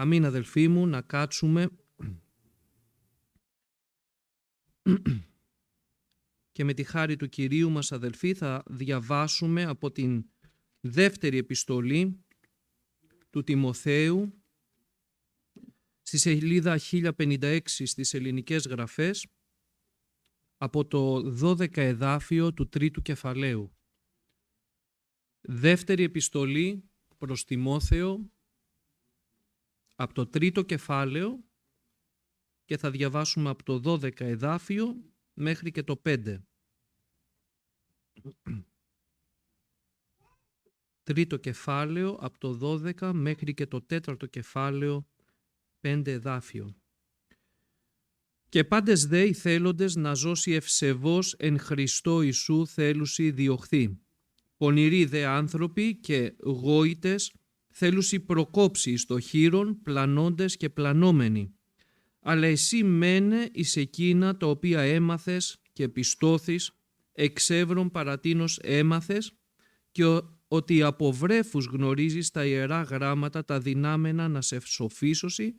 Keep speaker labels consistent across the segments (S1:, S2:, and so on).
S1: Αμήν αδελφοί μου, να κάτσουμε και με τη χάρη του Κυρίου μας αδελφοί θα διαβάσουμε από την δεύτερη επιστολή του Τιμοθέου στη σελίδα 1056 στις ελληνικές γραφές από το 12 εδάφιο του τρίτου κεφαλαίου. Δεύτερη επιστολή προς Τιμόθεο από το τρίτο κεφάλαιο και θα διαβάσουμε από το 12 εδάφιο μέχρι και το 5. Τρίτο κεφάλαιο από το 12 μέχρι και το τέταρτο κεφάλαιο 5 εδάφιο. Και πάντες δε οι θέλοντες να ζώσει ευσεβώς εν Χριστώ Ιησού θέλουσι διωχθεί. Πονηροί δε άνθρωποι και γόητες θέλουσι προκόψει εις το χείρον πλανώντες και πλανόμενοι. Αλλά εσύ μένε εις εκείνα τα οποία έμαθες και πιστώθεις, εξεύρων παρατίνος έμαθες και ότι από βρέφους γνωρίζεις τα ιερά γράμματα τα δυνάμενα να σε σοφίσωση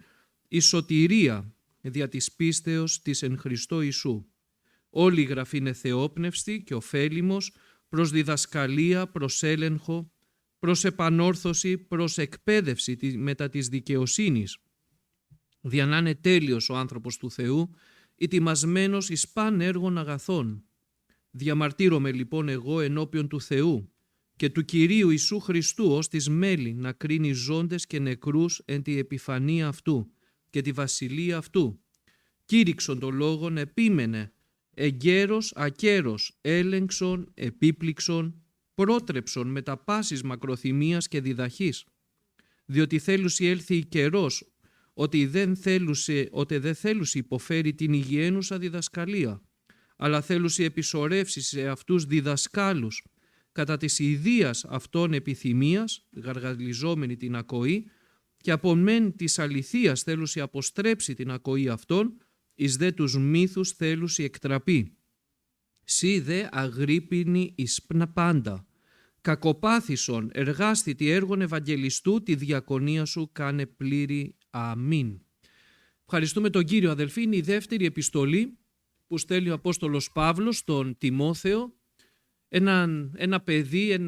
S1: η σωτηρία δια της πίστεως της εν Χριστώ Ιησού. Όλη η γραφή είναι θεόπνευστη και ωφέλιμος προς διδασκαλία, προς έλεγχο, προς επανόρθωση, προς εκπαίδευση μετά της δικαιοσύνης, δια να είναι τέλειος ο άνθρωπος του Θεού, ετοιμασμένος εις παν έργων αγαθών. Διαμαρτύρομαι λοιπόν εγώ ενώπιον του Θεού και του Κυρίου Ιησού Χριστού ως της μέλη να κρίνει ζώντες και νεκρούς εν τη επιφανία αυτού και τη βασιλεία αυτού. Κήρυξον το λόγον επίμενε, εγκαίρος ακέρος, έλεγξον, επίπληξον, πρότρεψον με τα πάσης μακροθυμίας και διδαχής. Διότι θέλουσι έλθει η καιρός, ότι δεν θέλουσι υποφέρει την υγιένουσα διδασκαλία, αλλά θέλουσι επισορεύσει σε αυτούς διδασκάλους, κατά της ιδείας αυτών επιθυμίας, γαργαλιζόμενη την ακοή, και από μεν της αληθείας θέλουσι αποστρέψει την ακοή αυτών, εις δε τους μύθους θέλουσι εκτραπεί. Σι δε αγρίπινη εις πάντα. Κακοπάθησον εργάστητη έργων Ευαγγελιστού, τη διακονία σου κάνε πλήρη. Αμήν. Ευχαριστούμε τον Κύριο αδελφοί. Είναι η δεύτερη επιστολή που στέλνει ο Απόστολος Παύλος στον Τιμόθεο, ένα παιδί,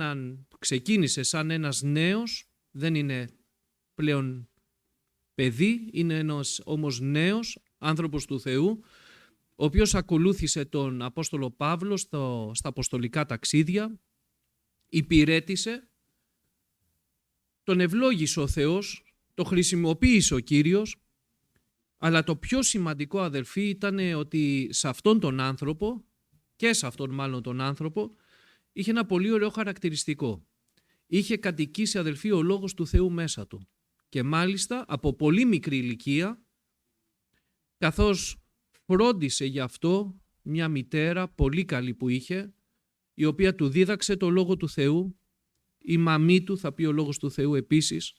S1: ξεκίνησε σαν ένας νέος, δεν είναι πλέον παιδί, είναι ένας όμως νέος άνθρωπος του Θεού, ο οποίος ακολούθησε τον Απόστολο Παύλο στα αποστολικά ταξίδια, υπηρέτησε, τον ευλόγησε ο Θεός, το χρησιμοποίησε ο Κύριος, αλλά το πιο σημαντικό αδελφοί ήταν ότι σε αυτόν τον άνθρωπο, και σε αυτόν μάλλον τον άνθρωπο, είχε ένα πολύ ωραίο χαρακτηριστικό. Είχε κατοικήσει αδελφοί ο Λόγος του Θεού μέσα του και μάλιστα από πολύ μικρή ηλικία, καθώς φρόντισε γι' αυτό μια μητέρα πολύ καλή που είχε, η οποία του δίδαξε το Λόγο του Θεού, η μαμή του, θα πει ο Λόγος του Θεού επίσης,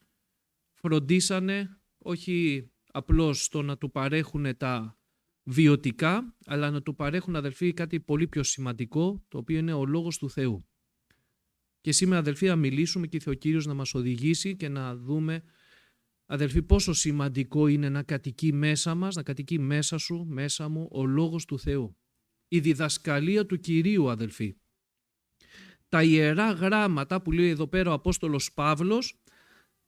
S1: φροντίσανε όχι απλώς το να του παρέχουν τα βιωτικά, αλλά να του παρέχουν αδελφοί κάτι πολύ πιο σημαντικό, το οποίο είναι ο Λόγος του Θεού. Και σήμερα αδελφοί θα μιλήσουμε και ο Κύριος να μας οδηγήσει και να δούμε αδελφοί πόσο σημαντικό είναι να κατοικεί μέσα μας, να κατοικεί μέσα σου, μέσα μου ο Λόγος του Θεού. Η διδασκαλία του Κυρίου αδελφοί. Τα ιερά γράμματα που λέει εδώ πέρα ο Απόστολος Παύλος,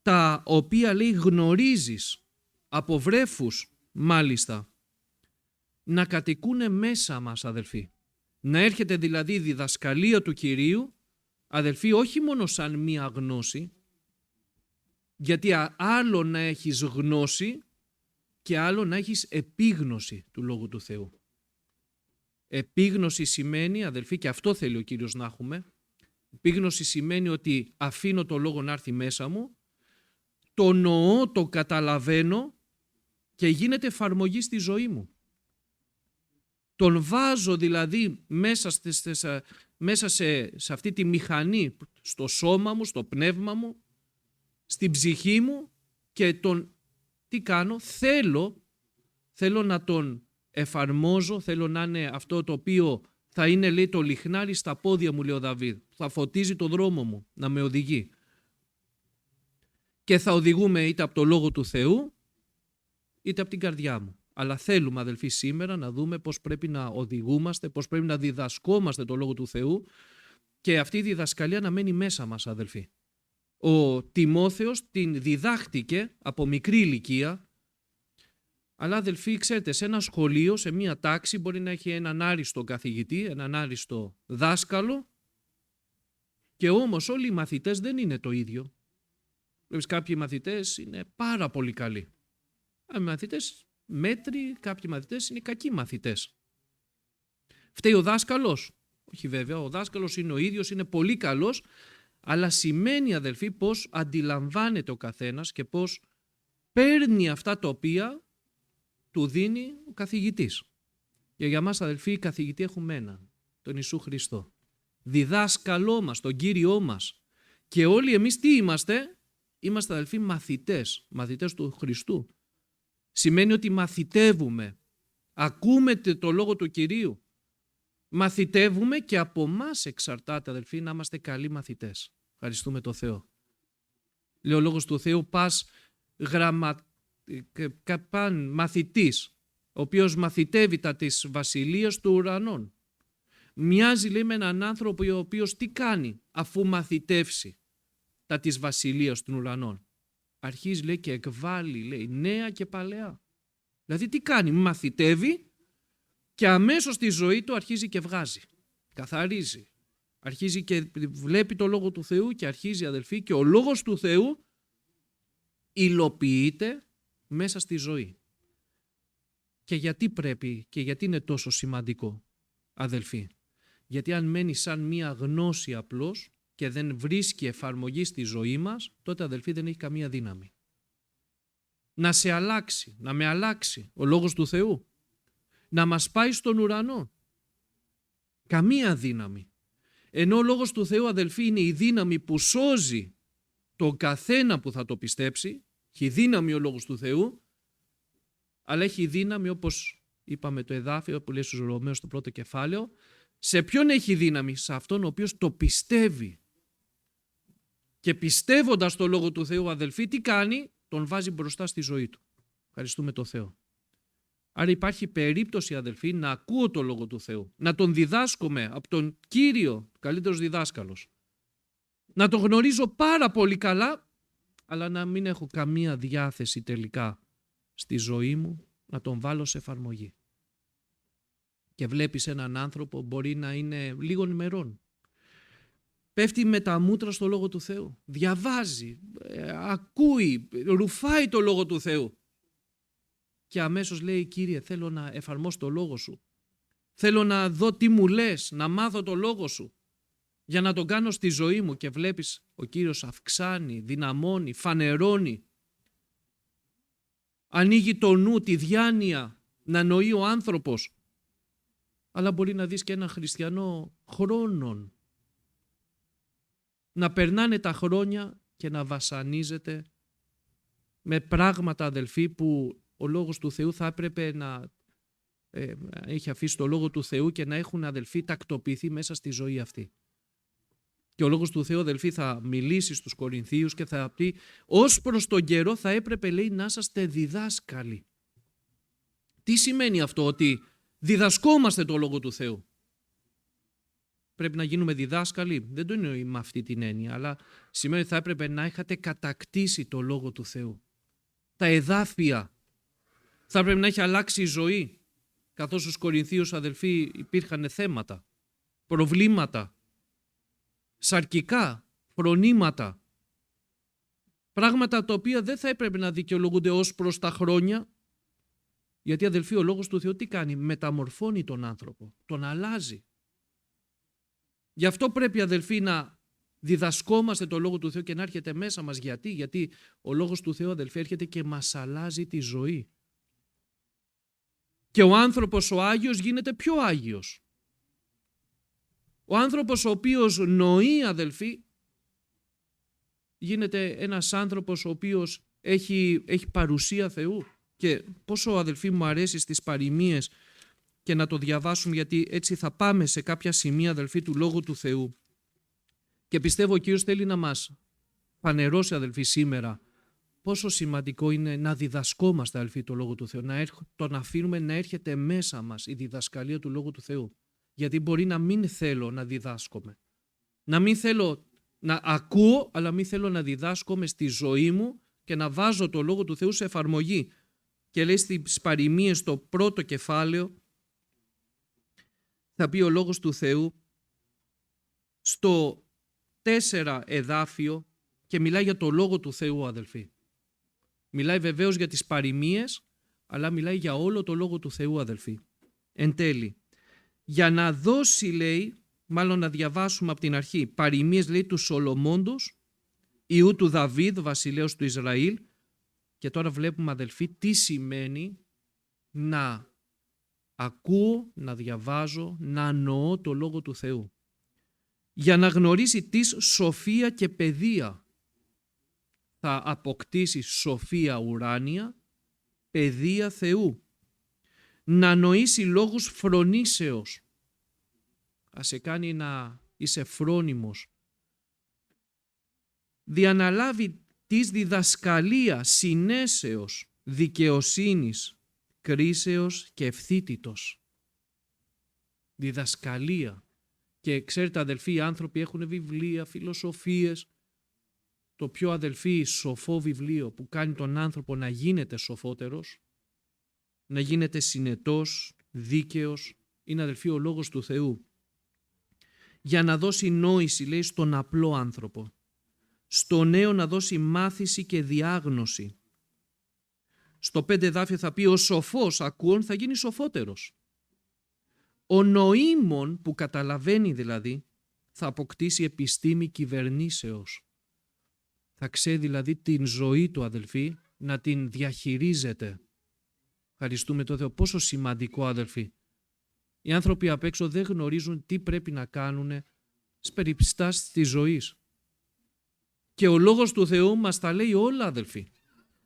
S1: τα οποία λέει γνωρίζεις από βρέφους μάλιστα, να κατοικούν μέσα μας αδελφοί. Να έρχεται δηλαδή η διδασκαλία του Κυρίου αδελφοί όχι μόνο σαν μία γνώση, γιατί άλλο να έχεις γνώση και άλλο να έχεις επίγνωση του Λόγου του Θεού. Επίγνωση σημαίνει αδελφοί, και αυτό θέλει ο Κύριος να έχουμε, επίγνωση σημαίνει ότι αφήνω το Λόγο να έρθει μέσα μου, το νοώ, το καταλαβαίνω και γίνεται εφαρμογή στη ζωή μου. Τον βάζω δηλαδή μέσα σε αυτή τη μηχανή, στο σώμα μου, στο πνεύμα μου, στην ψυχή μου και τι κάνω, θέλω να τον εφαρμόζω, θέλω να είναι αυτό το οποίο θα είναι λέει το λιχνάρι στα πόδια μου, λέει ο Δαβίδ, θα φωτίζει το δρόμο μου, να με οδηγεί. Και θα οδηγούμε είτε από το Λόγο του Θεού, είτε από την καρδιά μου. Αλλά θέλουμε, αδελφοί, σήμερα να δούμε πώς πρέπει να οδηγούμαστε, πώς πρέπει να διδασκόμαστε το Λόγο του Θεού και αυτή η διδασκαλία να μένει μέσα μας, αδελφοί. Ο Τιμόθεος την διδάχτηκε από μικρή ηλικία, αλλά αδελφοί, ξέρετε, σε ένα σχολείο, σε μία τάξη μπορεί να έχει έναν άριστο καθηγητή, έναν άριστο δάσκαλο και όμως όλοι οι μαθητές δεν είναι το ίδιο. Βλέπεις, κάποιοι μαθητές είναι πάρα πολύ καλοί. Κάποιοι μαθητές μέτροι, κάποιοι μαθητές είναι κακοί μαθητές. Φταίει ο δάσκαλος? Όχι βέβαια, ο δάσκαλος είναι ο ίδιος, είναι πολύ καλός, αλλά σημαίνει, αδελφοί, πώς αντιλαμβάνεται ο καθένας και πώς παίρνει αυτά τα οποία του δίνει ο καθηγητής. Και για μας, αδελφοί, καθηγητή έχουμε έναν, τον Ιησού Χριστό. Διδάσκαλό μας, τον Κύριό μας. Και όλοι εμείς τι είμαστε? Είμαστε, αδελφοί, μαθητές, μαθητές του Χριστού. Σημαίνει ότι μαθητεύουμε, ακούμε το Λόγο του Κυρίου, μαθητεύουμε και από μας εξαρτάται, αδελφοί, να είμαστε καλοί μαθητές. Ευχαριστούμε το Θεό. Λέει ο Λόγος του Θεού, πας μαθητής, ο οποίος μαθητεύει τα της βασιλείας του ουρανών. Μοιάζει, λέει, με έναν άνθρωπο ο οποίος τι κάνει αφού μαθητεύσει τα της βασιλείας των ουρανών? Αρχίζει, λέει, και εκβάλλει, λέει, νέα και παλαιά. Δηλαδή τι κάνει? Μαθητεύει και αμέσως στη ζωή του αρχίζει και βγάζει, καθαρίζει. Αρχίζει και βλέπει το Λόγο του Θεού και αρχίζει, αδελφοί, και ο Λόγος του Θεού υλοποιείται μέσα στη ζωή. Και γιατί πρέπει και γιατί είναι τόσο σημαντικό, αδελφοί? Γιατί αν μένει σαν μία γνώση απλώς και δεν βρίσκει εφαρμογή στη ζωή μας, τότε, αδελφοί, δεν έχει καμία δύναμη. Να σε αλλάξει, να με αλλάξει ο Λόγος του Θεού, να μας πάει στον ουρανό. Καμία δύναμη. Ενώ ο Λόγος του Θεού, αδελφοί, είναι η δύναμη που σώζει τον καθένα που θα το πιστέψει. Έχει δύναμη ο Λόγος του Θεού, αλλά έχει δύναμη, όπως είπαμε το εδάφιο που λέει στους Ρωμαίους στο πρώτο κεφάλαιο, σε ποιον έχει δύναμη? Σε αυτόν ο οποίος το πιστεύει. Και πιστεύοντας το Λόγο του Θεού, αδελφοί, τι κάνει? Τον βάζει μπροστά στη ζωή του. Ευχαριστούμε το Θεό. Άρα υπάρχει περίπτωση, αδελφοί, να ακούω το Λόγο του Θεού, να τον διδάσκομαι από τον Κύριο, καλύτερος διδάσκαλος. Να τον γνωρίζω πάρα πολύ καλά, αλλά να μην έχω καμία διάθεση τελικά στη ζωή μου να τον βάλω σε εφαρμογή. Και βλέπεις έναν άνθρωπο, μπορεί να είναι λίγων ημερών, πέφτει με τα μούτρα στο Λόγο του Θεού, διαβάζει, ακούει, ρουφάει το Λόγο του Θεού και αμέσως λέει, Κύριε, θέλω να εφαρμόσω το Λόγο Σου, θέλω να δω τι μου λες, να μάθω το Λόγο Σου για να τον κάνω στη ζωή μου. Και βλέπεις ο Κύριος αυξάνει, δυναμώνει, φανερώνει, ανοίγει το νου, τη διάνοια να νοεί ο άνθρωπος. Αλλά μπορεί να δεις και έναν χριστιανό χρόνων να περνάνε τα χρόνια και να βασανίζεται με πράγματα, αδελφοί, που ο Λόγος του Θεού θα έπρεπε να έχει αφήσει το Λόγο του Θεού και να έχουν, αδελφοί, τακτοποιηθεί μέσα στη ζωή αυτή. Και ο Λόγος του Θεού, αδελφοί, θα μιλήσει στους Κορινθίους και θα πει, ως προς τον καιρό θα έπρεπε, λέει, να είσαστε διδάσκαλοι. Τι σημαίνει αυτό? Ότι διδασκόμαστε το Λόγο του Θεού. Πρέπει να γίνουμε διδάσκαλοι? Δεν το εννοεί με αυτή την έννοια, αλλά σημαίνει ότι θα έπρεπε να είχατε κατακτήσει το Λόγο του Θεού. Τα εδάφια. Θα έπρεπε να έχει αλλάξει η ζωή. Καθώς στους Κορινθίους, αδελφοί, υπήρχαν θέματα, προβλήματα, σαρκικά, φρονήματα, πράγματα τα οποία δεν θα έπρεπε να δικαιολογούνται ως προς τα χρόνια. Γιατί, αδελφοί, ο Λόγος του Θεού τι κάνει? Μεταμορφώνει τον άνθρωπο, τον αλλάζει. Γι' αυτό πρέπει, αδελφοί, να διδασκόμαστε το Λόγο του Θεού και να έρχεται μέσα μας. Γιατί ο Λόγος του Θεού, αδελφοί, έρχεται και μας αλλάζει τη ζωή. Και ο άνθρωπος ο Άγιος γίνεται πιο Άγιος. Ο άνθρωπος ο οποίος νοεί, αδελφοί, γίνεται ένας άνθρωπος ο οποίος έχει παρουσία Θεού. Και πόσο, αδελφοί, μου αρέσει στις παροιμίες και να το διαβάσουμε, γιατί έτσι θα πάμε σε κάποια σημεία, αδελφοί, του Λόγου του Θεού. Και πιστεύω ο Κύριος θέλει να μας φανερώσει, αδελφοί, σήμερα πόσο σημαντικό είναι να διδασκόμαστε, αδελφοί, το Λόγο του Θεού, τον αφήνουμε να έρχεται μέσα μας η διδασκαλία του Λόγου του Θεού. Γιατί μπορεί να μην θέλω να διδάσκομαι. Να μην θέλω να ακούω, αλλά μην θέλω να διδάσκομαι στη ζωή μου και να βάζω το Λόγο του Θεού σε εφαρμογή. Και λέει στις παροιμίες στο πρώτο κεφάλαιο, θα πει ο Λόγος του Θεού, στο 4 εδάφιο, και μιλάει για το Λόγο του Θεού, αδελφοί. Μιλάει βεβαίως για τις παροιμίες, αλλά μιλάει για όλο το Λόγο του Θεού, αδελφοί. Εν τέλει, για να δώσει, λέει, μάλλον να διαβάσουμε από την αρχή, παροιμίες, λέει, του Σολομώντος, ιού του Δαβίδ, βασιλέως του Ισραήλ, και τώρα βλέπουμε, αδελφοί, τι σημαίνει να ακούω, να διαβάζω, να νοώ το Λόγο του Θεού. Για να γνωρίσει τις σοφία και παιδεία. Θα αποκτήσει σοφία ουράνια, παιδεία Θεού. Να νοήσει λόγους φρονήσεως. Ας σε κάνει να είσαι φρόνιμος. Διαναλάβει της διδασκαλία, συνέσεως, δικαιοσύνης, κρίσεως και ευθύτητος. Διδασκαλία. Και ξέρετε, αδελφοί, οι άνθρωποι έχουν βιβλία, φιλοσοφίες. Το πιο, αδελφοί, σοφό βιβλίο που κάνει τον άνθρωπο να γίνεται σοφότερος, να γίνεται συνετός, δίκαιος, είναι, αδελφοί, ο Λόγος του Θεού. Για να δώσει νόηση, λέει, στον απλό άνθρωπο. Στο νέο να δώσει μάθηση και διάγνωση. Στο 5 εδάφιο θα πει ο σοφός ακούων θα γίνει σοφότερος. Ο νοήμων που καταλαβαίνει δηλαδή θα αποκτήσει επιστήμη κυβερνήσεως. Θα ξέρει δηλαδή την ζωή του, αδελφοί, να την διαχειρίζεται. Ευχαριστούμε τον Θεό. Πόσο σημαντικό, αδελφοί. Οι άνθρωποι απ' έξω δεν γνωρίζουν τι πρέπει να κάνουν στις περιστάσεις της ζωής. Και ο Λόγος του Θεού μας τα λέει όλα, αδελφοί.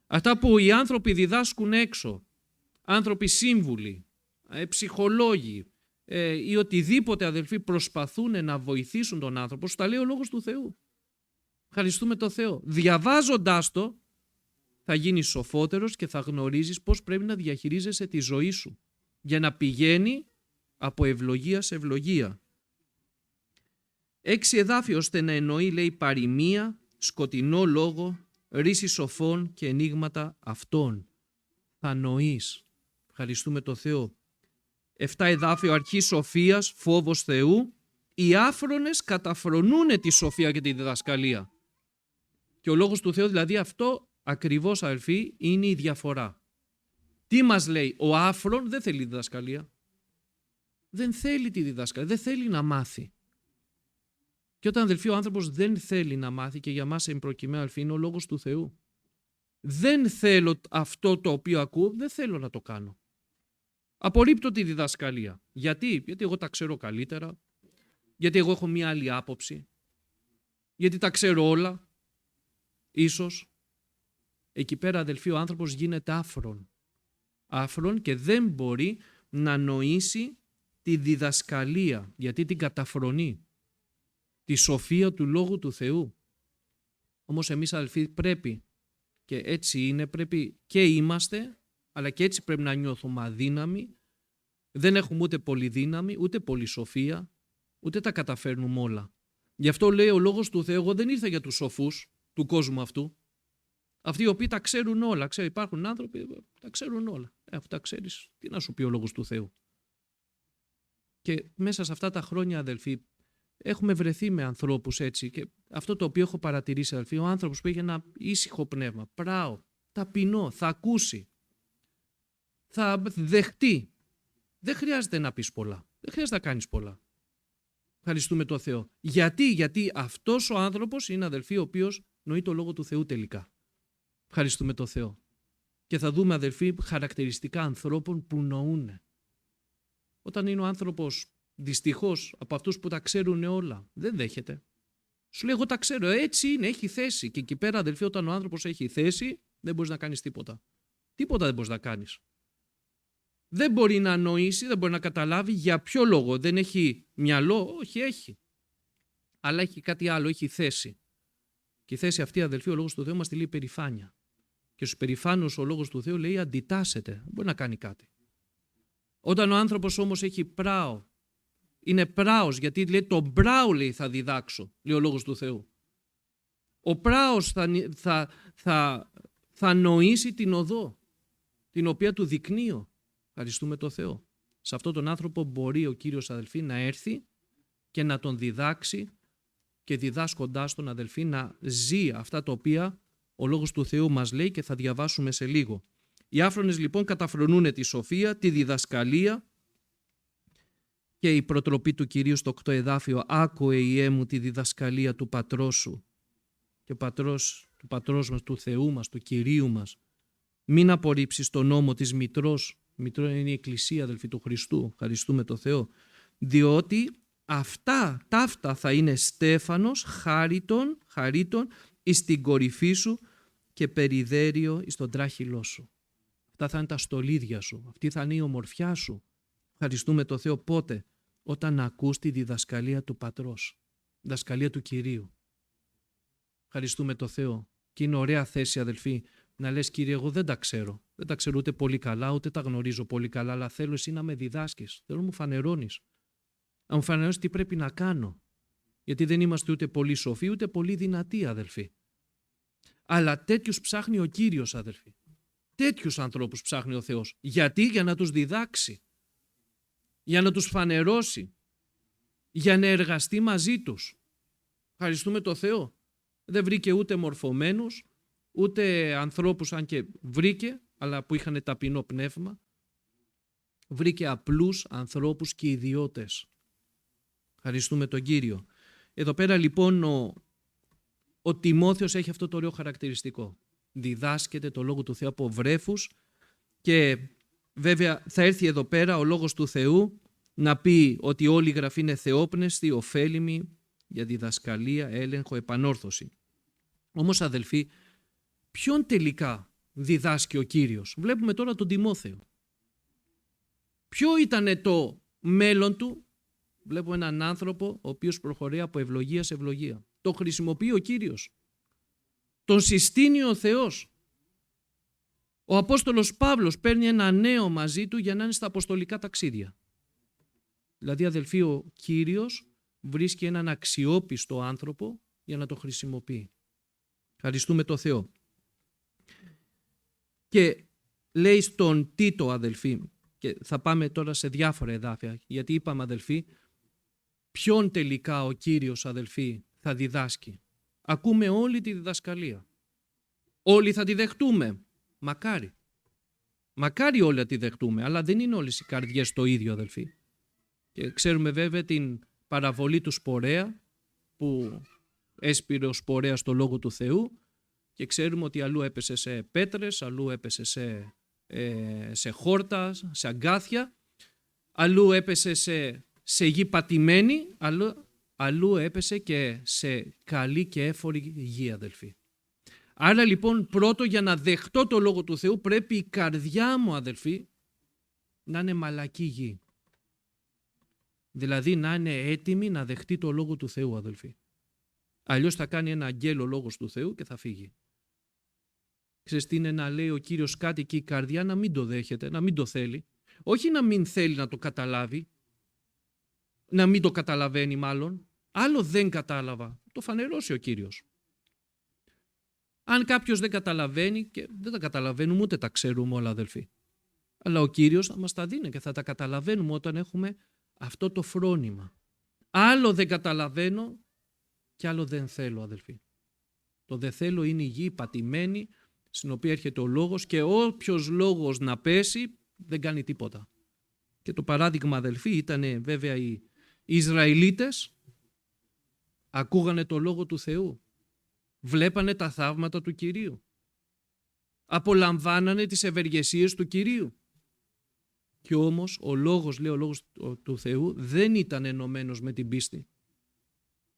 S1: Αυτά που οι άνθρωποι διδάσκουν έξω, άνθρωποι σύμβουλοι, ψυχολόγοι ή οτιδήποτε, αδελφοί, προσπαθούν να βοηθήσουν τον άνθρωπο, σου τα λέει ο Λόγος του Θεού. Ευχαριστούμε τον Θεό. Διαβάζοντάς το θα γίνεις σοφότερος και θα γνωρίζεις πώς πρέπει να διαχειρίζεσαι τη ζωή σου για να πηγαίνει από ευλογία σε ευλογία. 6 εδάφιο ώστε να εννοεί, λέει, παροιμία, σκοτεινό λόγο, ρίση σοφών και ενίγματα αυτών. Θα νοείς. Ευχαριστούμε τον Θεό. 7 εδάφιο αρχή σοφίας, φόβος Θεού. Οι άφρονες καταφρονούν τη σοφία και τη διδασκαλία. Και ο Λόγος του Θεού, δηλαδή, αυτό ακριβώς, αδελφοί, είναι η διαφορά. Τι μας λέει? Ο άφρον δεν θέλει διδασκαλία. Δεν θέλει τη διδασκαλία, δεν θέλει να μάθει. Και όταν, αδελφοί, ο άνθρωπος δεν θέλει να μάθει, και για μας εν προκειμένου, αδελφοί, είναι ο Λόγος του Θεού. Δεν θέλω αυτό το οποίο ακούω, δεν θέλω να το κάνω. Απορρίπτω τη διδασκαλία. Γιατί? Γιατί εγώ τα ξέρω καλύτερα. Γιατί εγώ έχω μία άλλη άποψη. Γιατί τα ξέρω όλα. Ίσως. Εκεί πέρα, αδελφοί, ο άνθρωπος γίνεται άφρον. Άφρον και δεν μπορεί να νοήσει τη διδασκαλία. Γιατί την καταφρονεί. Τη σοφία του Λόγου του Θεού. Όμως εμείς, αδελφοί, πρέπει, και έτσι είναι, πρέπει και είμαστε, αλλά και έτσι πρέπει να νιώθουμε αδύναμοι. Δεν έχουμε ούτε πολύ δύναμη, ούτε πολύ σοφία, ούτε τα καταφέρνουμε όλα. Γι' αυτό λέει ο Λόγος του Θεού, εγώ δεν ήρθα για τους σοφούς του κόσμου αυτού. Αυτοί οι οποίοι τα ξέρουν όλα. Υπάρχουν άνθρωποι που τα ξέρουν όλα. Αφού τα ξέρεις, τι να σου πει ο Λόγος του Θεού? Και μέσα σε αυτά τα χρόνια, αδελφοί, έχουμε βρεθεί με ανθρώπους έτσι, και αυτό το οποίο έχω παρατηρήσει, αδελφοί, ο άνθρωπος που έχει ένα ήσυχο πνεύμα, πράο, ταπεινό, θα ακούσει, θα δεχτεί. Δεν χρειάζεται να πεις πολλά, δεν χρειάζεται να κάνεις πολλά. Ευχαριστούμε τον Θεό. Γιατί αυτός ο άνθρωπος είναι, αδελφοί, ο οποίος νοεί το Λόγο του Θεού τελικά. Ευχαριστούμε τον Θεό. Και θα δούμε, αδελφοί, χαρακτηριστικά ανθρώπων που νοούν. Όταν είναι ο άνθρωπος, δυστυχώς, από αυτούς που τα ξέρουν όλα, δεν δέχεται. Σου λέει, εγώ τα ξέρω, έτσι είναι, έχει θέση. Και εκεί πέρα, αδελφοί, όταν ο άνθρωπος έχει θέση, δεν μπορείς να κάνεις τίποτα. Τίποτα δεν μπορείς να κάνεις. Δεν μπορεί να νοήσει, δεν μπορεί να καταλάβει για ποιο λόγο. Δεν έχει μυαλό, όχι, έχει. Αλλά έχει κάτι άλλο, έχει θέση. Και η θέση αυτή, αδελφοί, ο Λόγος του Θεού μας τη λέει περηφάνεια. Και στους περηφάνους ο λόγος του Θεού λέει αντιτάσσεται, δεν μπορεί να κάνει κάτι. Όταν ο άνθρωπος όμως έχει πράο, είναι πράος, γιατί λέει το μπράο λέει θα διδάξω, λέει ο λόγος του Θεού. Ο πράος θα νοήσει την οδό, την οποία του δεικνύω. Ευχαριστούμε το Θεό. Σε αυτόν τον άνθρωπο μπορεί ο Κύριος, αδελφοί, να έρθει και να τον διδάξει και διδάσκοντάς τον, αδελφοί, να ζει αυτά τα οποία ο λόγος του Θεού μας λέει και θα διαβάσουμε σε λίγο. Οι άφρονες λοιπόν καταφρονούν τη σοφία, τη διδασκαλία και η προτροπή του Κυρίου στο 8 εδάφιο «Άκουε Ιε μου τη διδασκαλία του πατρός σου» και του πατρός μας, του Θεού μας, του Κυρίου μας. Μην απορρίψεις τον νόμο της μητρός. Μητρό είναι η Εκκλησία, αδελφοί του Χριστού. Ευχαριστούμε το Θεό. Διότι αυτά θα είναι στέφανος χαρίτων εις την κορυφή σου και περιδέριο εις τον τράχυλό σου. Αυτά θα είναι τα στολίδια σου. Αυτή θα είναι η ομορφιά σου. Ευχαριστούμε το Θεό πότε? Όταν ακούς τη διδασκαλία του Πατρός. Διδασκαλία του Κυρίου. Ευχαριστούμε το Θεό. Και είναι ωραία θέση, αδελφοί, να λες Κύριε, εγώ δεν τα ξέρω. Δεν τα ξέρω ούτε πολύ καλά, ούτε τα γνωρίζω πολύ καλά, αλλά θέλω εσύ να με διδάσκεις. Θέλω να μου φανερώνεις. Να μου φανερώνεις τι πρέπει να κάνω. Γιατί δεν είμαστε ούτε πολύ σοφοί, ούτε πολύ δυνατοί, αδελφοί. Αλλά τέτοιους ψάχνει ο Κύριος, αδελφοί. Τέτοιους ανθρώπους ψάχνει ο Θεός. Γιατί? Για να τους διδάξει. Για να τους φανερώσει. Για να εργαστεί μαζί τους. Ευχαριστούμε το Θεό. Δεν βρήκε ούτε μορφωμένους, ούτε ανθρώπους, αν και βρήκε, αλλά που είχαν ταπεινό πνεύμα. Βρήκε απλούς ανθρώπους και ιδιώτες. Ευχαριστούμε τον Κύριο. Εδώ πέρα λοιπόν ο Τιμόθεος έχει αυτό το ωραίο χαρακτηριστικό. Διδάσκεται το Λόγο του Θεού από βρέφους και βέβαια θα έρθει εδώ πέρα ο Λόγος του Θεού να πει ότι όλη η Γραφή είναι θεόπνεστη, ωφέλιμη για διδασκαλία, έλεγχο, επανόρθωση. Όμως, αδελφοί, ποιον τελικά διδάσκει ο Κύριος? Βλέπουμε τώρα τον Τιμόθεο. Ποιο ήταν το μέλλον του? Βλέπουμε έναν άνθρωπο ο οποίος προχωρεί από ευλογία σε ευλογία. Το χρησιμοποιεί ο Κύριος. Τον συστήνει ο Θεός. Ο Απόστολος Παύλος παίρνει ένα νέο μαζί του για να είναι στα αποστολικά ταξίδια. Δηλαδή, αδελφοί, ο Κύριος βρίσκει έναν αξιόπιστο άνθρωπο για να το χρησιμοποιεί. Ευχαριστούμε το Θεό. Και λέει στον Τίτο, αδελφοί, και θα πάμε τώρα σε διάφορα εδάφια, γιατί είπαμε, αδελφοί, ποιον τελικά ο Κύριος, αδελφοί, θα διδάσκει. Ακούμε όλη τη διδασκαλία. Όλοι θα τη δεχτούμε. Μακάρι. Μακάρι όλοι θα τη δεχτούμε, αλλά δεν είναι όλες οι καρδιές το ίδιο, αδελφοί. Και ξέρουμε βέβαια την παραβολή του σπορέα, που έσπηρε ο σπορέας το Λόγο του Θεού, και ξέρουμε ότι αλλού έπεσε σε πέτρες, αλλού έπεσε σε χόρτα, σε αγκάθια, αλλού έπεσε σε γη πατημένη, αλλού έπεσε και σε καλή και έφορη γη, αδελφοί. Άρα λοιπόν πρώτο, για να δεχτώ το Λόγο του Θεού, πρέπει η καρδιά μου, αδελφοί, να είναι μαλακή γη. Δηλαδή να είναι έτοιμη να δεχτεί το Λόγο του Θεού, αδελφοί. Αλλιώς θα κάνει ένα αγγέλο Λόγος του Θεού και θα φύγει. Ξέρεις τι είναι να λέει ο Κύριος κάτι και η καρδιά να μην το δέχεται, να μην το θέλει. Όχι να μην θέλει να το καταλάβει, να μην το καταλαβαίνει μάλλον. Άλλο δεν κατάλαβα, το φανερώσει ο Κύριος. Αν κάποιος δεν καταλαβαίνει, και δεν τα καταλαβαίνουμε ούτε τα ξέρουμε όλα, αδελφοί. Αλλά ο Κύριος θα μας τα δίνει και θα τα καταλαβαίνουμε όταν έχουμε αυτό το φρόνημα. Άλλο δεν καταλαβαίνω και άλλο δεν θέλω, αδελφοί. Το δεν θέλω είναι η γη πατημένη, στην οποία έρχεται ο λόγος, και όποιος λόγος να πέσει δεν κάνει τίποτα. Και το παράδειγμα, αδελφοί, ήταν βέβαια οι Ισραηλίτες. Ακούγανε το Λόγο του Θεού. Βλέπανε τα θαύματα του Κυρίου. Απολαμβάνανε τις ευεργεσίες του Κυρίου. Και όμως ο λόγος, λέει ο Λόγος του Θεού, δεν ήταν ενωμένος με την πίστη.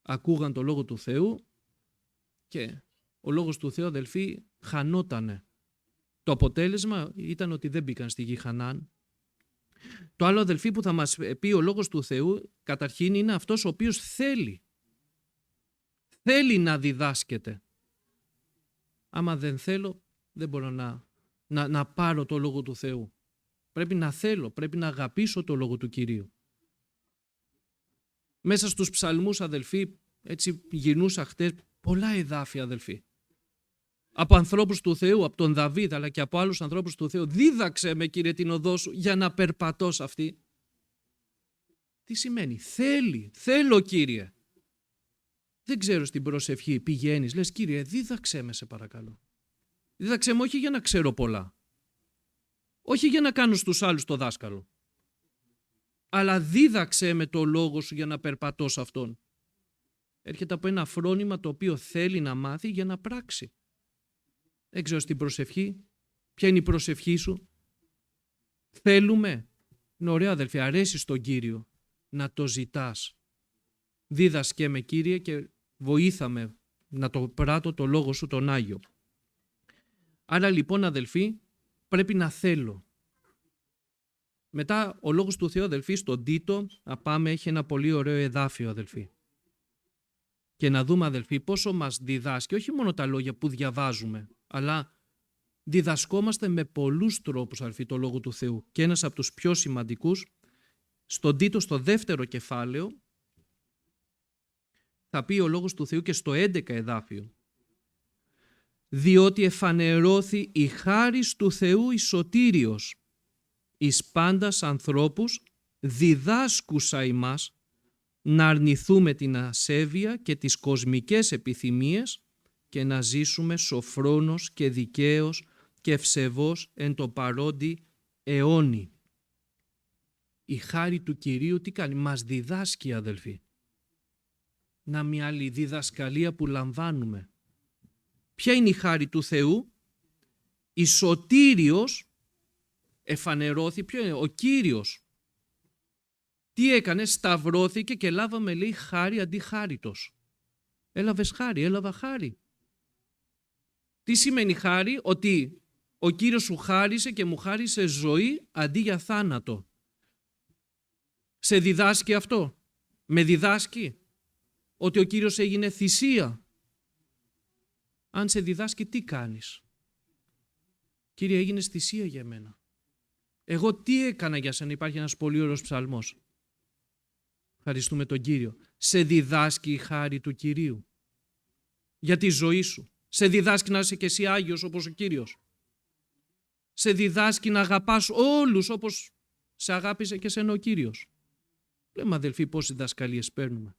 S1: Ακούγαν το Λόγο του Θεού και ο Λόγος του Θεού, αδελφοί, χανότανε. Το αποτέλεσμα ήταν ότι δεν μπήκαν στη γη Χανάν. Το άλλο, αδελφοί, που θα μας πει ο Λόγος του Θεού, καταρχήν είναι αυτός ο οποίος θέλει να διδάσκεται. Άμα δεν θέλω, δεν μπορώ να πάρω το Λόγο του Θεού. Πρέπει να θέλω, πρέπει να αγαπήσω το Λόγο του Κυρίου. Μέσα στους ψαλμούς, αδελφοί, έτσι γυρνούσα χτες, πολλά εδάφια, αδελφοί. Από ανθρώπους του Θεού, από τον Δαβίδ, αλλά και από άλλους ανθρώπους του Θεού. Δίδαξε με, Κύριε, την οδό σου για να περπατώ σε αυτή. Τι σημαίνει? Θέλω, Κύριε. Δεν ξέρω, στην προσευχή πηγαίνεις, λες, Κύριε, δίδαξέ με, σε παρακαλώ. Δίδαξέ με όχι για να ξέρω πολλά. Όχι για να κάνω στους άλλους το δάσκαλο. Αλλά δίδαξέ με το λόγο σου για να περπατώ σε αυτόν. Έρχεται από ένα φρόνημα το οποίο θέλει να μάθει για να πράξει. Δεν ξέρω, στην προσευχή, ποια είναι η προσευχή σου? Θέλουμε. Είναι ωραίο, αδελφοί, αρέσει στον Κύριο να το ζητάς. Δίδασκε με, Κύριε, και βοήθαμε να το πράττω το λόγο σου τον Άγιο. Άρα λοιπόν, αδελφοί, πρέπει να θέλω. Μετά ο λόγος του Θεού, αδελφοί, στον Τίτο, πάμε, έχει ένα πολύ ωραίο εδάφιο, αδελφοί. Και να δούμε, αδελφοί, πόσο μας διδάσκει, όχι μόνο τα λόγια που διαβάζουμε, αλλά διδασκόμαστε με πολλούς τρόπους, αδελφοί, το Λόγο του Θεού. Και ένας από τους πιο σημαντικούς, στον Τίτο, στο δεύτερο κεφάλαιο, θα πει ο Λόγος του Θεού και στο 11 εδάφιο. Διότι εφανερώθη η χάρις του Θεού εις σωτήριος, εις πάντας ανθρώπους, διδάσκουσα ημάς να αρνηθούμε την ασέβεια και τις κοσμικές επιθυμίες και να ζήσουμε σοφρόνος και δικαίος και ευσεβώς εν το παρόντι αιώνι. Η χάρη του Κυρίου τι κάνει? Μας διδάσκει, αδελφοί. Να μια άλλη διδασκαλία που λαμβάνουμε. Ποια είναι η χάρη του Θεού? Η σωτήριος εφανερώθη, ποιο είναι? Ο Κύριος. Τι έκανε? Σταυρώθηκε και λάβαμε, λέει, χάρη αντί χάριτος. Έλαβες χάρη, έλαβα χάρη. Τι σημαίνει χάρη? Ότι ο Κύριος σου χάρισε και μου χάρισε ζωή αντί για θάνατο. Σε διδάσκει αυτό? Με διδάσκει ότι ο Κύριος έγινε θυσία? Αν σε διδάσκει, τι κάνεις? Κύριε, έγινες θυσία για μένα. Εγώ τι έκανα για σένα? Υπάρχει ένας πολύ ωραίος ψαλμός. Ευχαριστούμε τον Κύριο. Σε διδάσκει η χάρη του Κυρίου για τη ζωή σου. Σε διδάσκει να είσαι και εσύ Άγιος όπως ο Κύριος. Σε διδάσκει να αγαπάς όλους όπως σε αγάπησε και σένα ο Κύριος. Λέμε, αδελφοί, πόσες διδασκαλίες παίρνουμε.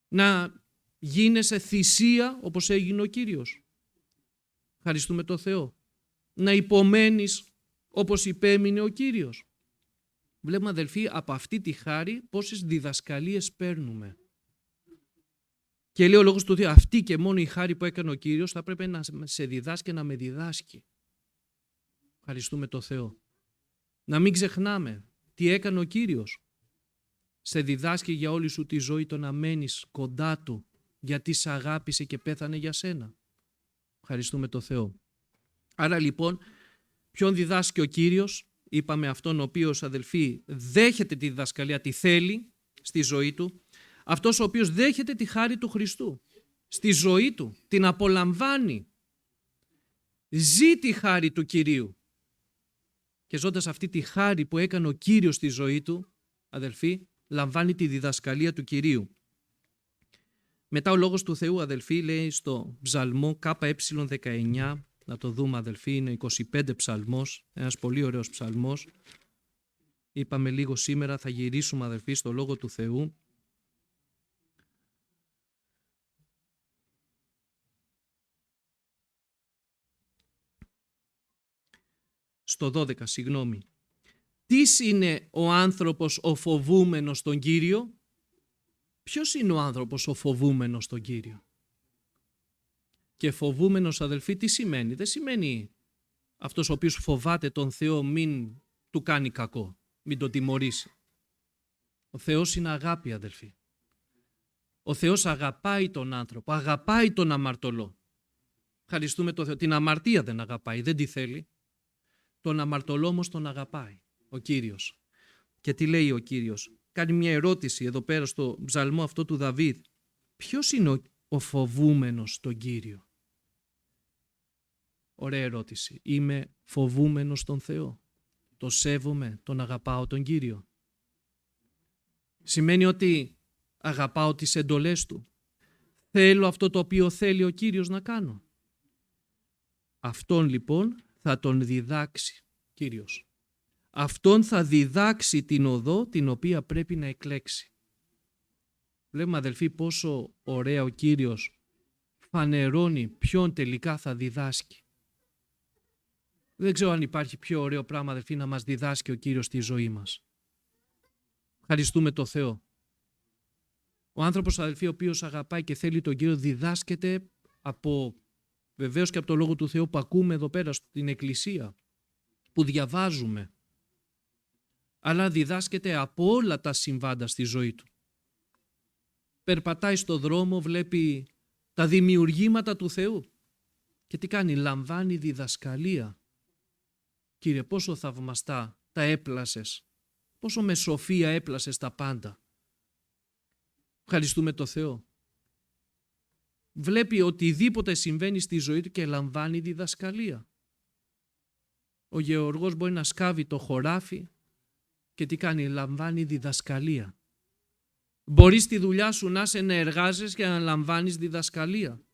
S1: Να γίνεσαι θυσία όπως έγινε ο Κύριος. Ευχαριστούμε τον Θεό. Να υπομένεις όπως υπέμεινε ο Κύριος. Βλέπουμε, αδελφοί, από αυτή τη χάρη πόσες διδασκαλίες παίρνουμε. Και λέει ο Λόγος του Θεού, αυτή και μόνο η χάρη που έκανε ο Κύριος θα πρέπει να σε διδάσκει και να με διδάσκει. Ευχαριστούμε τον Θεό. Να μην ξεχνάμε τι έκανε ο Κύριος. Σε διδάσκει για όλη σου τη ζωή το να μένεις κοντά Του, γιατί σε αγάπησε και πέθανε για σένα. Ευχαριστούμε τον Θεό. Άρα λοιπόν, ποιον διδάσκει ο Κύριος? Είπαμε αυτόν ο οποίος, αδελφοί, δέχεται τη διδασκαλία, τη θέλει στη ζωή του. Αυτός ο οποίος δέχεται τη χάρη του Χριστού στη ζωή του, την απολαμβάνει. Ζει τη χάρη του Κυρίου. Και ζώντας αυτή τη χάρη που έκανε ο Κύριος στη ζωή του, αδελφοί, λαμβάνει τη διδασκαλία του Κυρίου. Μετά ο Λόγος του Θεού, αδελφοί, λέει στο ψαλμό ΚΕ19, να το δούμε, αδελφοί, είναι 25 ψαλμός, ένας πολύ ωραίος ψαλμός. Είπαμε λίγο σήμερα, θα γυρίσουμε, αδελφοί, στο Λόγο του Θεού. Στο 12, συγγνώμη. Τίς είναι ο άνθρωπος ο φοβούμενος τον Κύριο? Ποιος είναι ο άνθρωπος ο φοβούμενος τον Κύριο? Και φοβούμενος, αδελφοί, τι σημαίνει? Δεν σημαίνει αυτός ο οποίος φοβάται τον Θεό μην του κάνει κακό, μην τον τιμωρήσει. Ο Θεός είναι αγάπη, αδελφοί. Ο Θεός αγαπάει τον άνθρωπο, αγαπάει τον αμαρτωλό. Ευχαριστούμε τον Θεό. Την αμαρτία δεν αγαπάει, δεν τη θέλει. Τον αμαρτωλό όμως τον αγαπάει ο Κύριος. Και τι λέει ο Κύριος? Κάνει μια ερώτηση εδώ πέρα στο ψαλμό αυτό του Δαβίδ. Ποιος είναι ο φοβούμενος τον Κύριο? Ωραία ερώτηση. Είμαι φοβούμενος τον Θεό? Το σέβομαι, τον αγαπάω τον Κύριο? Σημαίνει ότι αγαπάω τις εντολές Του? Θέλω αυτό το οποίο θέλει ο Κύριος να κάνω? Αυτόν λοιπόν θα τον διδάξει Κύριος. Αυτόν θα διδάξει την οδό την οποία πρέπει να εκλέξει. Βλέπουμε αδελφοί πόσο ωραία ο Κύριος φανερώνει ποιον τελικά θα διδάσκει. Δεν ξέρω αν υπάρχει πιο ωραίο πράγμα αδελφοί να μας διδάσκει ο Κύριος στη ζωή μας. Ευχαριστούμε το Θεό. Ο άνθρωπος αδελφοί ο οποίος αγαπάει και θέλει τον Κύριο διδάσκεται βεβαίως και από το Λόγο του Θεού που ακούμε εδώ πέρα στην Εκκλησία, που διαβάζουμε, αλλά διδάσκεται από όλα τα συμβάντα στη ζωή του. Περπατάει στο δρόμο, βλέπει τα δημιουργήματα του Θεού και τι κάνει? Λαμβάνει διδασκαλία. Κύριε, πόσο θαυμαστά τα έπλασες, πόσο με σοφία έπλασες τα πάντα. Ευχαριστούμε το Θεό. Βλέπει οτιδήποτε συμβαίνει στη ζωή του και λαμβάνει διδασκαλία. Ο γεωργός μπορεί να σκάβει το χωράφι και τι κάνει? Λαμβάνει διδασκαλία. Μπορεί στη δουλειά σου να εργάζεσαι και να λαμβάνεις διδασκαλία.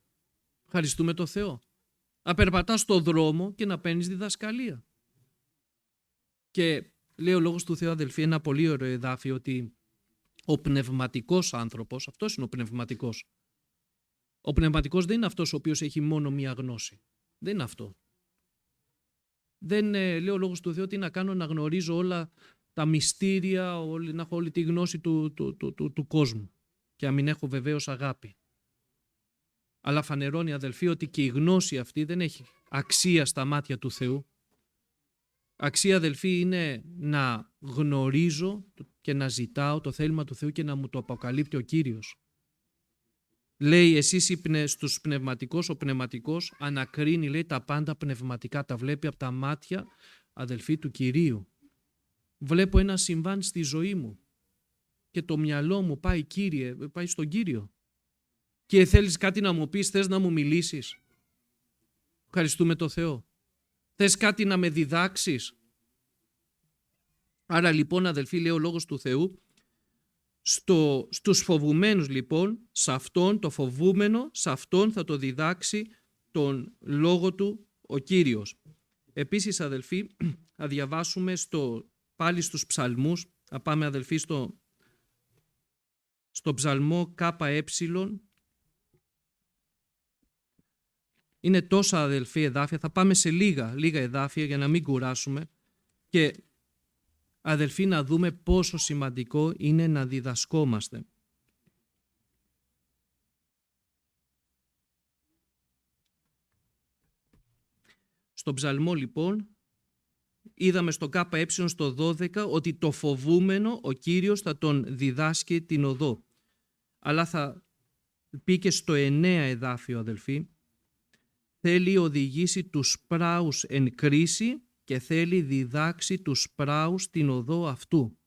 S1: Ευχαριστούμε το Θεό. Να περπατάς στο δρόμο και να παίρνεις διδασκαλία. Και λέει ο Λόγος του Θεού αδελφοί ένα πολύ ωραίο εδάφιο ότι ο πνευματικός άνθρωπος, αυτός είναι ο πνευματικός. Ο πνευματικός δεν είναι αυτός ο οποίος έχει μόνο μία γνώση. Δεν είναι αυτό. Δεν λέει ο Λόγος του Θεού ότι να κάνω να γνωρίζω όλα τα μυστήρια, να έχω όλη τη γνώση του κόσμου και να μην έχω βεβαίως αγάπη. Αλλά φανερώνει αδελφοί ότι και η γνώση αυτή δεν έχει αξία στα μάτια του Θεού. Αξία αδελφοί είναι να γνωρίζω και να ζητάω το θέλημα του Θεού και να μου το αποκαλύπτει ο Κύριος. Λέει εσείς στους πνευματικούς, ο πνευματικός ανακρίνει λέει τα πάντα πνευματικά, τα βλέπει από τα μάτια αδελφοί του Κυρίου. Βλέπω ένα συμβάν στη ζωή μου και το μυαλό μου πάει Κύριε, πάει στον Κύριο. Και θέλεις κάτι να μου πεις, θες να μου μιλήσεις? Ευχαριστούμε το Θεό. Θες κάτι να με διδάξεις? Άρα λοιπόν αδελφοί λέει ο Λόγος του Θεού, στους φοβουμένους λοιπόν, σε αυτόν το φοβούμενο, σε αυτόν θα το διδάξει τον Λόγο του ο Κύριος. Επίσης αδελφοί θα διαβάσουμε πάλι στους ψαλμούς, θα πάμε αδελφοί στο ψαλμό ΚΕ. Είναι τόσα αδελφοί εδάφια, θα πάμε σε λίγα εδάφια για να μην κουράσουμε και αδελφοί να δούμε πόσο σημαντικό είναι να διδασκόμαστε. Στον ψαλμό λοιπόν είδαμε στο ΚΕ στο 12 ότι το φοβούμενο ο Κύριος θα τον διδάσκει την οδό. Αλλά θα πει και στο 9 εδάφιο αδελφοί, θέλει οδηγήσει τους πράους εν κρίση και θέλει διδάξει τους πράους την οδό αυτού.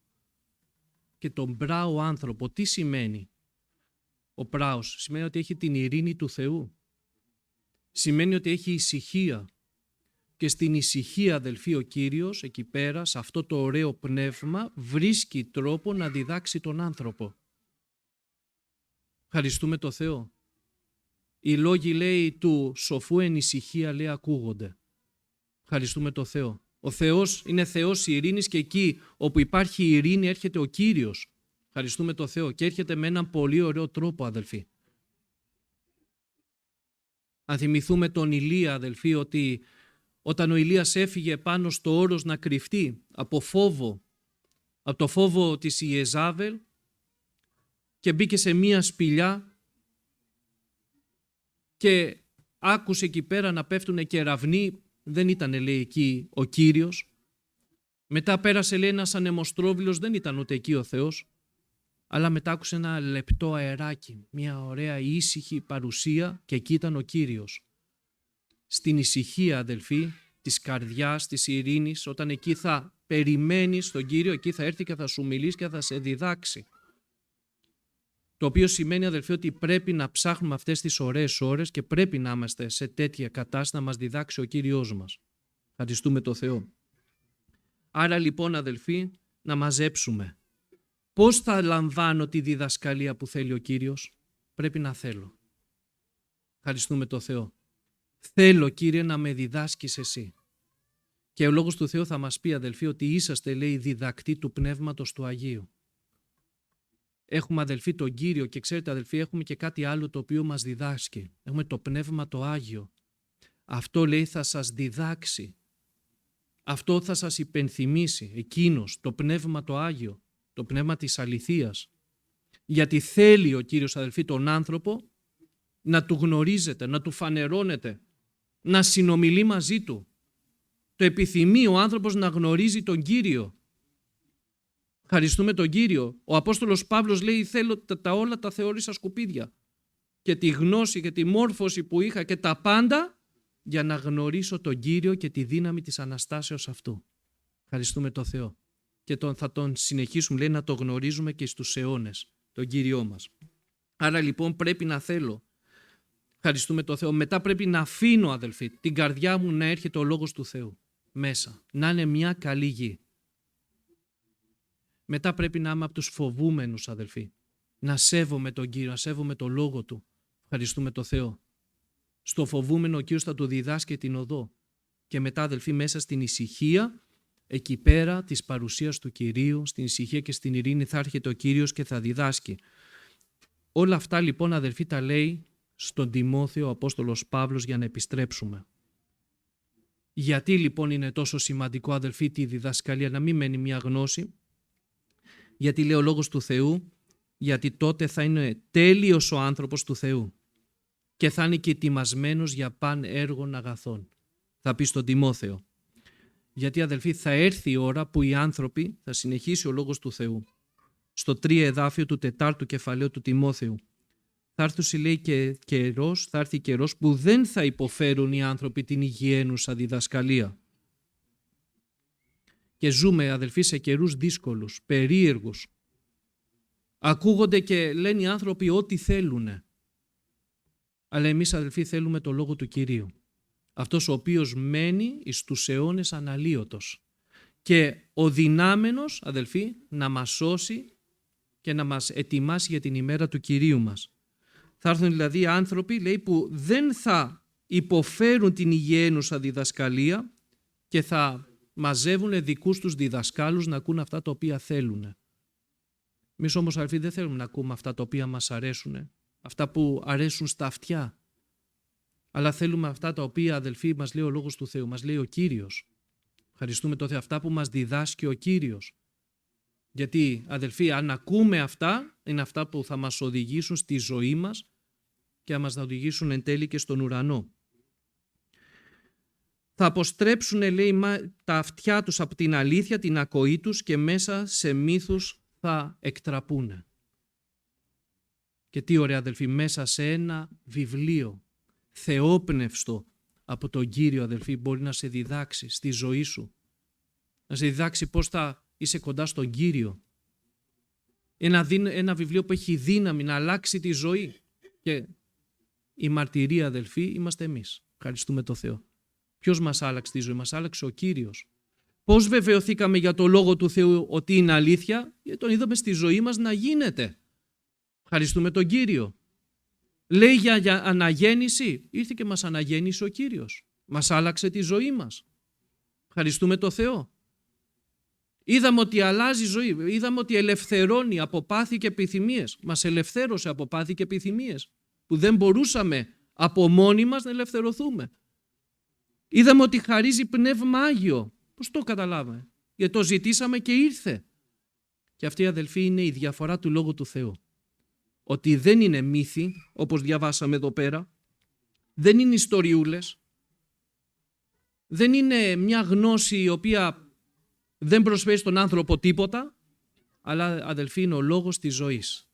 S1: Και τον πράο άνθρωπο, τι σημαίνει? Ο πράος σημαίνει ότι έχει την ειρήνη του Θεού. Σημαίνει ότι έχει ησυχία. Και στην ησυχία αδελφοί ο Κύριος εκεί πέρα σε αυτό το ωραίο πνεύμα βρίσκει τρόπο να διδάξει τον άνθρωπο. Ευχαριστούμε το Θεό. Οι λόγοι λέει του σοφού εν ησυχία λέει ακούγονται. Ευχαριστούμε το Θεό. Ο Θεός είναι Θεός ειρήνης και εκεί όπου υπάρχει ειρήνη έρχεται ο Κύριος. Ευχαριστούμε το Θεό και έρχεται με έναν πολύ ωραίο τρόπο αδελφοί. Αν θυμηθούμε τον Ηλία αδελφοί ότι όταν ο Ηλίας έφυγε πάνω στο όρος να κρυφτεί από το φόβο της Ιεζάβελ και μπήκε σε μία σπηλιά και άκουσε εκεί πέρα να πέφτουν κεραυνοί, δεν ήταν λέει εκεί ο Κύριος. Μετά πέρασε λέει ένας ανεμοστρόβιλος, δεν ήταν ούτε εκεί ο Θεός, αλλά μετά άκουσε ένα λεπτό αεράκι, μια ωραία ήσυχη παρουσία και εκεί ήταν ο Κύριος. Στην ησυχία αδελφοί της καρδιάς, της ειρήνης, όταν εκεί θα περιμένεις τον Κύριο, εκεί θα έρθει και θα σου μιλήσει και θα σε διδάξει. Το οποίο σημαίνει, αδελφοί, ότι πρέπει να ψάχνουμε αυτές τις ωραίες ώρες και πρέπει να είμαστε σε τέτοια κατάσταση να μας διδάξει ο Κύριος μας. Ευχαριστούμε το Θεό. Άρα λοιπόν, αδελφοί, να μαζέψουμε. Πώς θα λαμβάνω τη διδασκαλία που θέλει ο Κύριος? Πρέπει να θέλω. Ευχαριστούμε το Θεό. Θέλω, Κύριε, να με διδάσκεις εσύ. Και ο Λόγος του Θεού θα μας πει, αδελφοί, ότι είσαστε, λέει, διδακτοί του Πνεύματος του Αγίου. Έχουμε, αδελφοί, τον Κύριο και ξέρετε, αδελφοί, έχουμε και κάτι άλλο το οποίο μας διδάσκει. Έχουμε το Πνεύμα το Άγιο. Αυτό, λέει, θα σας διδάξει. Αυτό θα σας υπενθυμίσει. Εκείνος, το Πνεύμα το Άγιο, το Πνεύμα της αληθείας. Γιατί θέλει ο Κύριος, αδελφοί, τον άνθρωπο να του γνωρίζετε, να του φανερώνετε, να συνομιλεί μαζί του. Το επιθυμεί ο άνθρωπος να γνωρίζει τον Κύριο. Ευχαριστούμε τον Κύριο. Ο Απόστολος Παύλος λέει: θέλω όλα τα θεώρησα σκουπίδια και τη γνώση και τη μόρφωση που είχα και τα πάντα για να γνωρίσω τον Κύριο και τη δύναμη της Αναστάσεως αυτού. Ευχαριστούμε τον Θεό. Και θα τον συνεχίσουμε, λέει, να το γνωρίζουμε και στους αιώνες, τον Κύριό μας. Άρα λοιπόν πρέπει να θέλω. Ευχαριστούμε τον Θεό. Μετά πρέπει να αφήνω, αδελφοί, την καρδιά μου να έρχεται ο Λόγος του Θεού μέσα. Να είναι μια καλή γη. Μετά πρέπει να είμαι από τους φοβούμενους, αδελφοί. Να σέβομαι τον Κύριο, να σέβομαι το Λόγο Του. Ευχαριστούμε τον Θεό. Στο φοβούμενο ο Κύριος θα του διδάσκει την οδό. Και μετά, αδελφοί, μέσα στην ησυχία, εκεί πέρα της παρουσίας του Κυρίου, στην ησυχία και στην ειρήνη θα έρχεται ο Κύριος και θα διδάσκει. Όλα αυτά λοιπόν, αδελφοί, τα λέει στον Τιμόθεο ο Απόστολος Παύλος για να επιστρέψουμε. Γιατί λοιπόν είναι τόσο σημαντικό, αδελφοί, τη διδασκαλία, να μην μένει μια γνώση? Γιατί λέει ο Λόγος του Θεού, γιατί τότε θα είναι τέλειος ο άνθρωπος του Θεού και θα είναι και ετοιμασμένος για παν έργων αγαθών. Θα πει στον Τιμόθεο. Γιατί, αδελφοί, θα έρθει η ώρα που οι άνθρωποι, θα συνεχίσει ο Λόγος του Θεού, στο 3 εδάφιο του 4ου κεφαλαίου του Τιμόθεου, θα έρθει καιρός που δεν θα υποφέρουν οι άνθρωποι την υγιαίνουσα διδασκαλία. Και ζούμε, αδελφοί, σε καιρούς δύσκολους, περίεργους. Ακούγονται και λένε οι άνθρωποι ό,τι θέλουνε. Αλλά εμείς, αδελφοί, θέλουμε το Λόγο του Κυρίου. Αυτός ο οποίος μένει εις τους αιώνες αναλύωτος. Και ο δυνάμενος, αδελφοί, να μας σώσει και να μας ετοιμάσει για την ημέρα του Κυρίου μας. Θα έρθουν δηλαδή άνθρωποι, λέει, που δεν θα υποφέρουν την υγιαίνουσα διδασκαλία και θα μαζεύουν δικούς τους διδασκάλους να ακούν αυτά τα οποία θέλουν. Εμείς όμως, αδελφοί, δεν θέλουμε να ακούμε αυτά τα οποία μας αρέσουν, αυτά που αρέσουν στα αυτιά. Αλλά θέλουμε αυτά τα οποία, αδελφοί, μας λέει ο Λόγος του Θεού, μας λέει ο Κύριος. Ευχαριστούμε το Θεό, αυτά που μας διδάσκει ο Κύριος. Γιατί, αδελφοί, αν ακούμε αυτά, είναι αυτά που θα μας οδηγήσουν στη ζωή μας και θα μας οδηγήσουν εν τέλει και στον ουρανό. Θα αποστρέψουν, λέει, τα αυτιά τους από την αλήθεια, την ακοή τους και μέσα σε μύθους θα εκτραπούν. Και τι ωραία, αδελφοί, μέσα σε ένα βιβλίο θεόπνευστο από τον Κύριο, αδελφοί, μπορεί να σε διδάξει στη ζωή σου. Να σε διδάξει πώς θα είσαι κοντά στον Κύριο. Ένα βιβλίο που έχει δύναμη να αλλάξει τη ζωή. Και η μαρτυρία, αδελφοί, είμαστε εμείς. Ευχαριστούμε το Θεό. Ποιος μας άλλαξε τη ζωή? Μας άλλαξε ο Κύριος. Πώς βεβαιωθήκαμε για το Λόγο του Θεού ότι είναι αλήθεια? Γιατί τον είδαμε στη ζωή μας να γίνεται. Ευχαριστούμε τον Κύριο. Λέει για αναγέννηση. Ήρθε και μας αναγέννησε ο Κύριος. Μας άλλαξε τη ζωή μας. Ευχαριστούμε το Θεό. Είδαμε ότι αλλάζει η ζωή. Είδαμε ότι ελευθερώνει από πάθη και επιθυμίες. Μας ελευθέρωσε από πάθη και επιθυμίες που δεν μπορούσαμε από μόνοι μας να ελευθερωθούμε. Είδαμε ότι χαρίζει Πνεύμα Άγιο. Πώς το καταλάβαμε? Γιατί το ζητήσαμε και ήρθε. Και αυτή, αδελφοί, είναι η διαφορά του Λόγου του Θεού. Ότι δεν είναι μύθοι, όπως διαβάσαμε εδώ πέρα. Δεν είναι ιστοριούλες. Δεν είναι μια γνώση η οποία δεν προσφέρει στον άνθρωπο τίποτα. Αλλά, αδελφοί, είναι ο Λόγος της ζωής.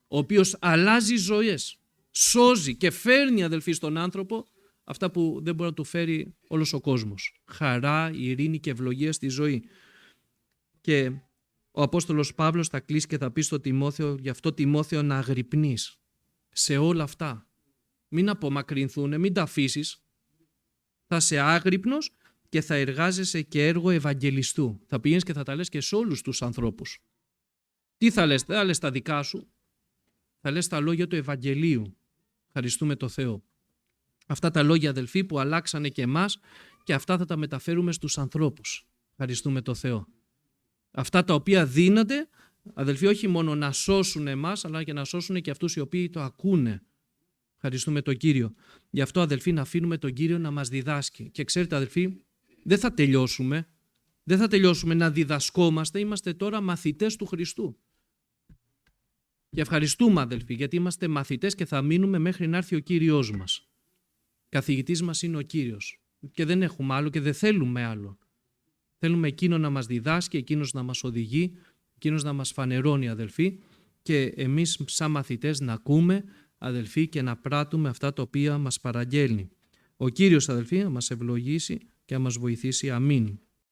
S1: Ο οποίος αλλάζει ζωές. Σώζει και φέρνει, αδελφοί, στον άνθρωπο αυτά που δεν μπορεί να του φέρει όλος ο κόσμος. Χαρά, ειρήνη και ευλογία στη ζωή. Και Ο Απόστολος Παύλος θα κλείσει και θα πει στο Τιμόθεο, γι' αυτό Τιμόθεο να αγρυπνείς σε όλα αυτά. Μην απομακρυνθούν, μην τα αφήσεις. Θα είσαι άγρυπνος και θα εργάζεσαι και έργο Ευαγγελιστού. Θα πηγαίνεις και θα τα λες και σε όλους τους ανθρώπους. Τι θα λες, δεν θα λες τα δικά σου. Θα λες τα λόγια του Ευαγγελίου. Ευχαριστούμε το Θεό. Αυτά τα λόγια, αδελφοί, που αλλάξανε και εμάς και αυτά θα τα μεταφέρουμε στους ανθρώπους. Ευχαριστούμε το Θεό. Αυτά τα οποία δίνονται, αδελφοί, όχι μόνο να σώσουν εμάς, αλλά και να σώσουν και αυτούς οι οποίοι το ακούνε. Ευχαριστούμε τον Κύριο. Γι' αυτό, αδελφοί, να αφήνουμε τον Κύριο να μας διδάσκει. Και ξέρετε, αδελφοί, δεν θα τελειώσουμε. Δεν θα τελειώσουμε να διδασκόμαστε. Είμαστε τώρα μαθητές του Χριστού. Και ευχαριστούμε, αδελφοί, γιατί είμαστε μαθητές και θα μείνουμε μέχρι να έρθει ο Κύριος μας. Καθηγητής μας είναι ο Κύριος. Και δεν έχουμε άλλο και δεν θέλουμε άλλο. Θέλουμε εκείνο να μας διδάσκει, εκείνος να μας οδηγεί, εκείνος να μας φανερώνει, αδελφοί, και εμείς σαν μαθητές να ακούμε, αδελφοί, και να πράττουμε αυτά τα οποία μας παραγγέλνει. Ο Κύριος, αδελφοί, να μας ευλογήσει και να μας βοηθήσει. Αμήν.